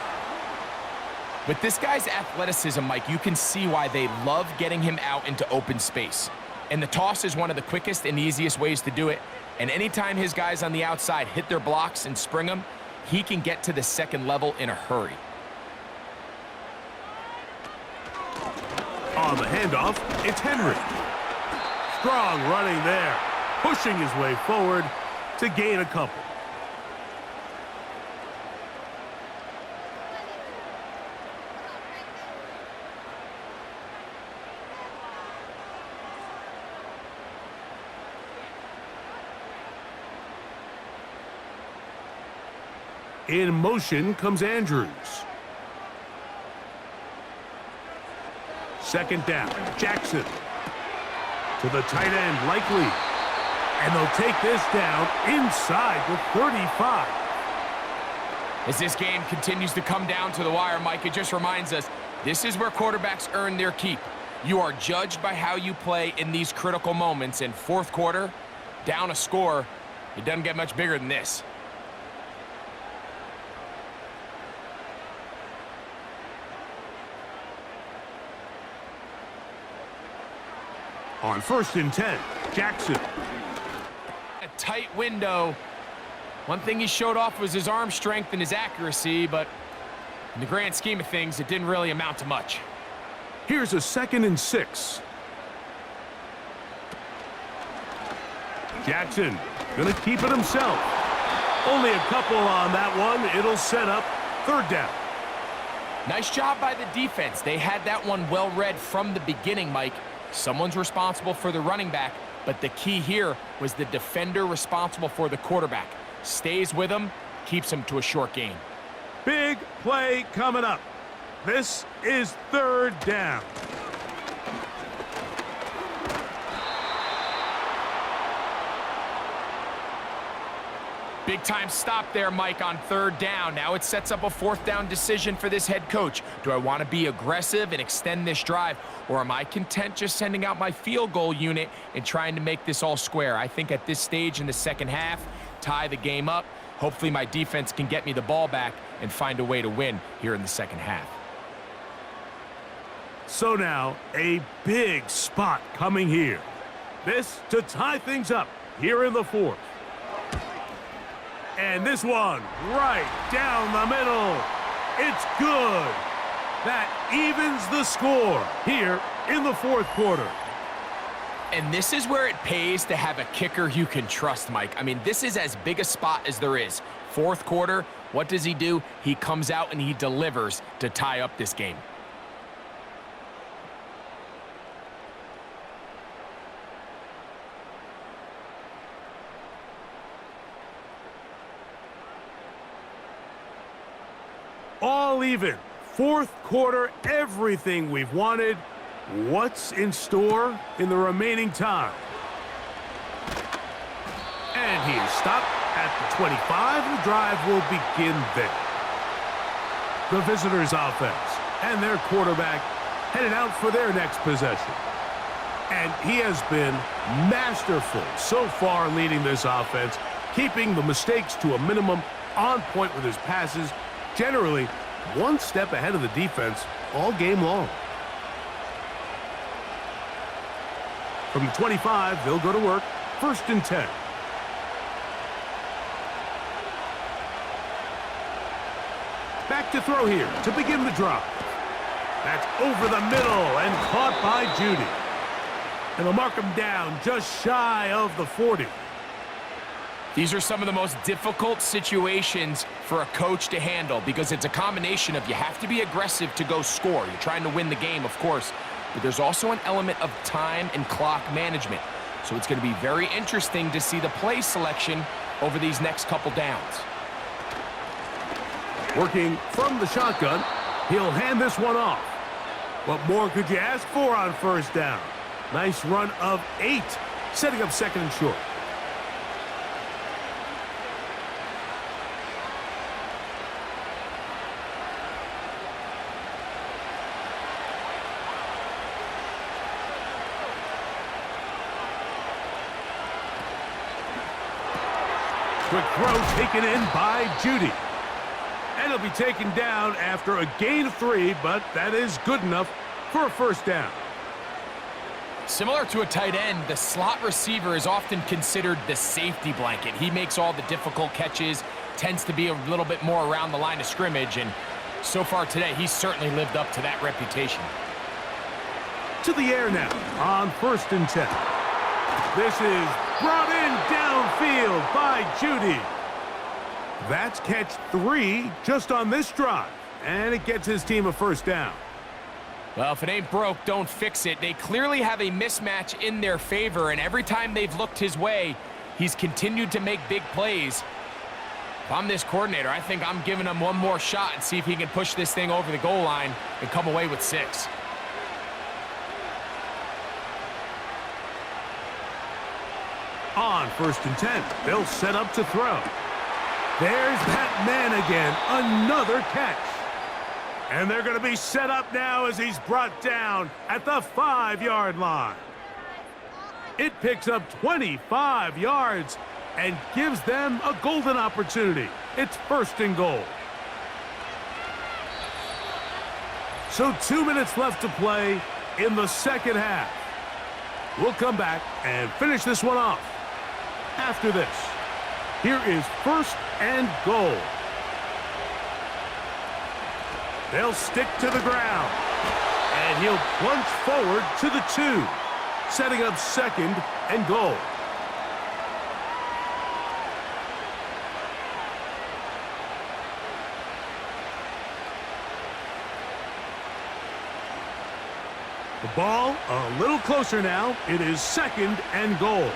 With this guy's athleticism, Mike, you can see why they love getting him out into open space. And the toss is one of the quickest and easiest ways to do it. And anytime his guys on the outside hit their blocks and spring them, he can get to the second level in a hurry. On the handoff, it's Henry. Strong running there, pushing his way forward to gain a couple. In motion comes Andrews. Second down, Jackson. To the tight end, Likely. And they'll take this down inside the 35. As this game continues to come down to the wire, Mike, it just reminds us, this is where quarterbacks earn their keep. You are judged by how you play in these critical moments. In fourth quarter, down a score, it doesn't get much bigger than this. On 1st and 10, Jackson. A tight window. One thing he showed off was his arm strength and his accuracy, but in the grand scheme of things, it didn't really amount to much. Here's a 2nd and 6. Jackson gonna keep it himself. Only a couple on that one. It'll set up 3rd down. Nice job by the defense. They had that one well read from the beginning, Mike. Someone's responsible for the running back, but the key here was the defender responsible for the quarterback. Stays with him, keeps him to a short gain. Big play coming up. This is 3rd down. Big time stop there, Mike, on 3rd down. Now it sets up a 4th down decision for this head coach. Do I want to be aggressive and extend this drive, or am I content just sending out my field goal unit and trying to make this all square? I think at this stage in the second half, tie the game up. Hopefully my defense can get me the ball back and find a way to win here in the second half. So now, a big spot coming here. This to tie things up here in the 4th. And this one right down the middle. It's good. That evens the score here in the 4th quarter. And this is where it pays to have a kicker you can trust, Mike. I mean, this is as big a spot as there is. 4th quarter, what does he do? He comes out and he delivers to tie up this game. All even. 4th quarter, everything we've wanted. What's in store in the remaining time? And he is stopped at the 25. The drive will begin there. The visitors' offense and their quarterback headed out for their next possession. And he has been masterful so far leading this offense, keeping the mistakes to a minimum, on point with his passes, generally one step ahead of the defense all game long. From the 25, they'll go to work. 1st and 10. Back to throw here to begin the drive. That's over the middle and caught by Judy. And they'll mark him down just shy of the 40. These are some of the most difficult situations for a coach to handle because it's a combination of you have to be aggressive to go score. You're trying to win the game, of course, but there's also an element of time and clock management. So it's going to be very interesting to see the play selection over these next couple downs. Working from the shotgun, he'll hand this one off. What more could you ask for on 1st down? Nice run of 8, setting up 2nd and short. Quick throw taken in by Judy. And he'll be taken down after a gain of 3, but that is good enough for a 1st down. Similar to a tight end, the slot receiver is often considered the safety blanket. He makes all the difficult catches, tends to be a little bit more around the line of scrimmage, and so far today, he's certainly lived up to that reputation. To the air now on 1st and 10. This is brought in downfield by Judy. That's catch 3 just on this drive, and it gets his team a 1st down. Well, if it ain't broke, don't fix it. They clearly have a mismatch in their favor, and every time they've looked his way, he's continued to make big plays. If I'm this coordinator, I think I'm giving him one more shot and see if he can push this thing over the goal line and come away with 6. On 1st and 10, they'll set up to throw. There's that man again, another catch. And they're going to be set up now as he's brought down at the 5-yard line. It picks up 25 yards and gives them a golden opportunity. It's 1st and goal. So 2 minutes left to play in the second half. We'll come back and finish this one off. After this, here is 1st and goal. They'll stick to the ground. And he'll plunge forward to the 2, setting up 2nd and goal. The ball a little closer now. It is 2nd and goal.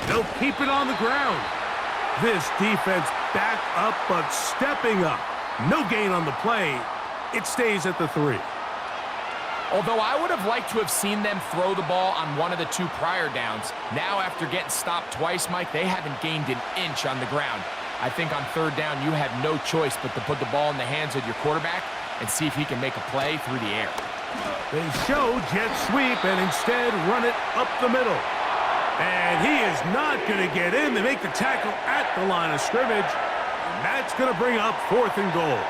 They'll keep it on the ground. This defense back up, but stepping up. No gain on the play. It stays at the 3. Although I would have liked to have seen them throw the ball on one of the 2 prior downs, now after getting stopped twice, Mike, they haven't gained an inch on the ground. I think on 3rd down, you had no choice but to put the ball in the hands of your quarterback and see if he can make a play through the air. They show jet sweep and instead run it up the middle. And he is not going to get in. They make the tackle at the line of scrimmage. And that's going to bring up 4th and goal.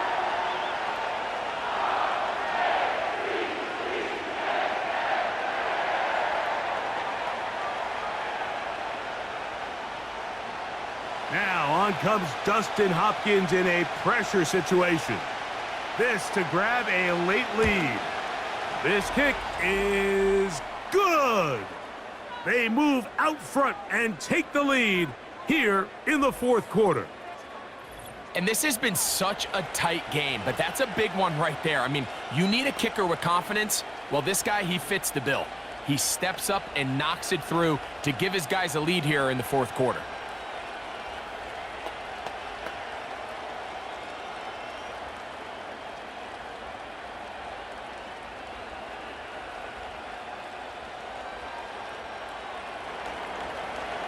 Now on comes Dustin Hopkins in a pressure situation. This to grab a late lead. This kick is good. They move out front and take the lead here in the 4th quarter. And this has been such a tight game, but that's a big one right there. I mean, you need a kicker with confidence. Well, this guy, he fits the bill. He steps up and knocks it through to give his guys a lead here in the 4th quarter.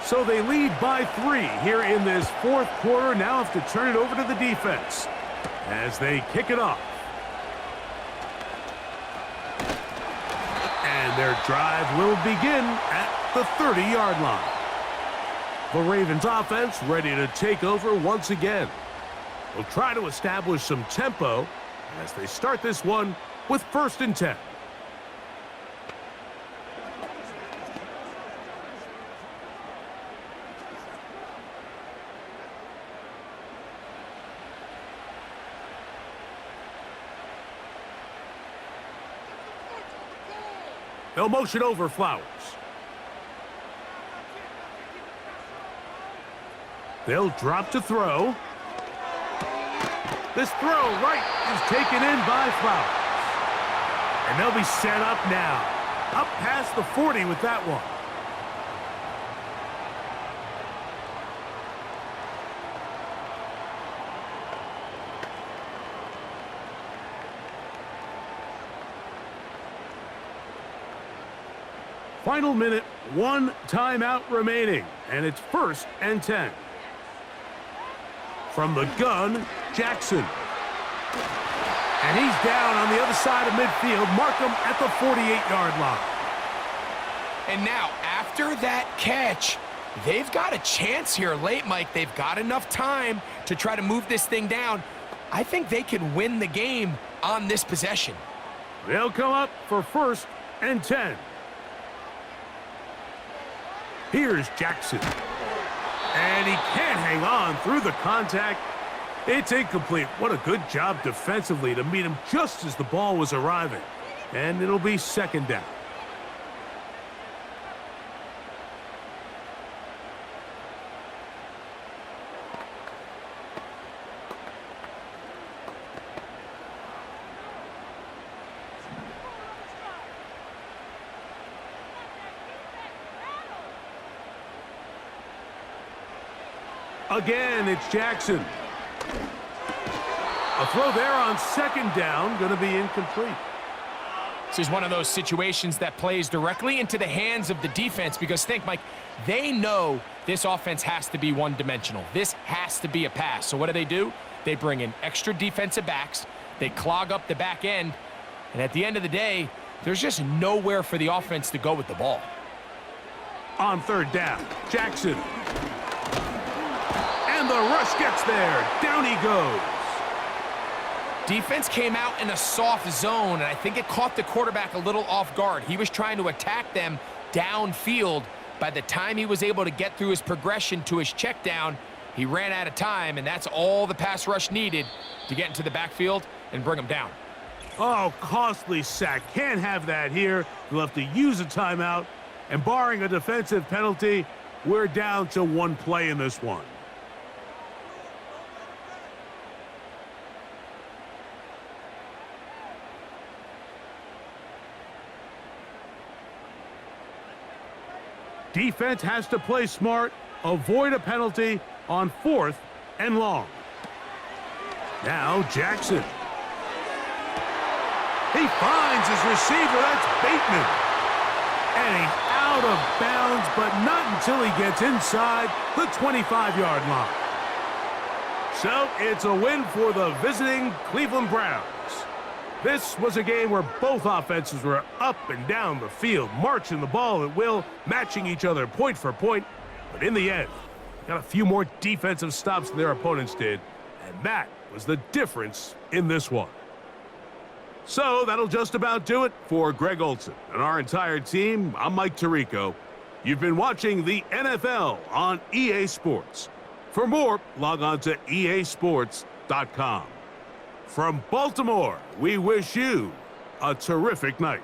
So they lead by 3 here in this 4th quarter. Now have to turn it over to the defense as they kick it off. And their drive will begin at the 30-yard line. The Ravens offense ready to take over once again. They'll try to establish some tempo as they start this one with 1st and 10. They'll motion over Flowers. They'll drop to throw. This throw right is taken in by Flowers. And they'll be set up now. Up past the 40 with that one. Final minute, 1 timeout remaining, and it's 1st and 10. From the gun, Jackson. And he's down on the other side of midfield. Mark him at the 48-yard line. And now, after that catch, they've got a chance here late, Mike. They've got enough time to try to move this thing down. I think they can win the game on this possession. They'll come up for 1st and 10. Here's Jackson. And he can't hang on through the contact. It's incomplete. What a good job defensively to meet him just as the ball was arriving. And it'll be 2nd down. Again, it's Jackson. A throw there on 2nd down, going to be incomplete. This is one of those situations that plays directly into the hands of the defense because think, Mike, they know this offense has to be one-dimensional. This has to be a pass. So what do? They bring in extra defensive backs. They clog up the back end. And at the end of the day, there's just nowhere for the offense to go with the ball. On 3rd down, Jackson. And the rush gets there. Down he goes. Defense came out in a soft zone, and I think it caught the quarterback a little off guard. He was trying to attack them downfield. By the time he was able to get through his progression to his check down, he ran out of time, and that's all the pass rush needed to get into the backfield and bring him down. Oh, costly sack. Can't have that here. We'll have to use a timeout. And barring a defensive penalty, we're down to one play in this one. Defense has to play smart, avoid a penalty on 4th and long. Now Jackson. He finds his receiver. That's Bateman. And he's out of bounds, but not until he gets inside the 25-yard line. So it's a win for the visiting Cleveland Browns. This was a game where both offenses were up and down the field, marching the ball at will, matching each other point for point. But in the end, got a few more defensive stops than their opponents did, and that was the difference in this one. So that'll just about do it for Greg Olson and our entire team. I'm Mike Tirico. You've been watching the NFL on EA Sports. For more, log on to easports.com. From Baltimore, we wish you a terrific night.